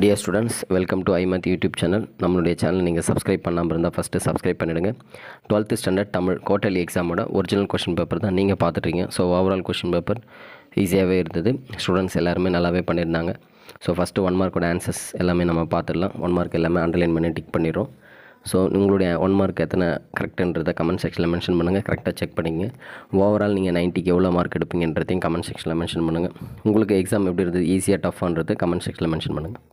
Dear students, welcome to ஐமத் YouTube channel. நம்மளுடைய channel நீங்கள் சப்ஸ்கிரைப் பண்ணாமல் இருந்தால் ஃபஸ்ட்டு சப்ஸ்கிரைப் பண்ணிவிடுங்க. 12th ஸ்டாண்டர்ட் தமிழ் குவார்ட்டர்லி எக்ஸாமோட ஒரிஜினல் கொஷின் பேப்பர் தான் நீங்கள் பார்த்துட்ருக்கீங்க. ஸோ ஓவரால் கொஷின் பேப்பர் ஈஸியாகவே இருந்தது. ஸ்டூடெண்ட்ஸ் எல்லாருமே நல்லாவே பண்ணியிருந்தாங்க. ஸோ ஃபஸ்ட்டு 1 மார்க்கோட ஆன்சர்ஸ் எல்லாமே நம்ம பார்த்துடலாம். 1 மார்க் எல்லாமே அண்டர்லைன் பண்ணி டிக் பண்ணிடுறோம். ஸோ உங்களுடைய 1 மார்க் எத்தனை கரெக்டுன்றதை கமெண்ட் செக்ஷனில் மென்ஷன் பண்ணுங்கள். கரெக்டாக செக் பண்ணிங்க. ஓவரால் நீங்கள் 90க்கு எவ்வளோ மார்க் எடுப்பீங்கன்றதையும் கமெண்ட் செக்ஷனில் மென்ஷன் பண்ணுங்கள். உங்களுக்கு எக்ஸாம் எப்படி இருந்தது, ஈஸியாக டஃப்பான்றது கமெண்ட் செக்ஷனில் மென்ஷன் பண்ணுங்கள்.